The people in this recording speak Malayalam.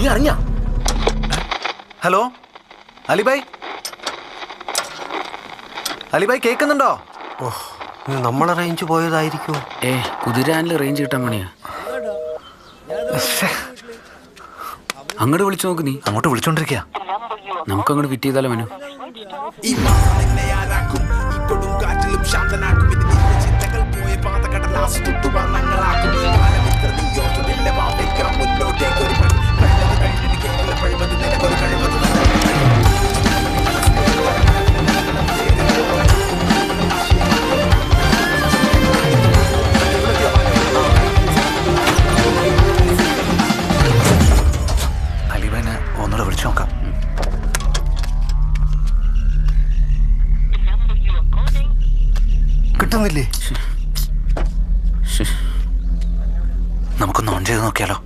നീ അറിഞ്ഞ? ഹലോ അലിബായ്, അലിബായ് കേൾക്കുന്നുണ്ടോ? നമ്മളെ റേഞ്ച് പോയതായിരിക്കും. കുതിരാനില് റേഞ്ച് കിട്ടാൻ പണിയാ. അങ്ങോട്ട് വിളിച്ചു നോക്ക്. നീ അങ്ങോട്ട് വിളിച്ചോണ്ടിരിക്കുക. നമുക്ക് അങ്ങോട്ട് ഫിറ്റ് ചെയ്താലോ മനു? അലിബായിനെ ഒന്നുകൂടെ വിളിച്ചു നോക്കാം. കിട്ടുന്നില്ലേ? നമുക്കൊന്ന് ഓൺ ചെയ്ത് നോക്കിയാലോ?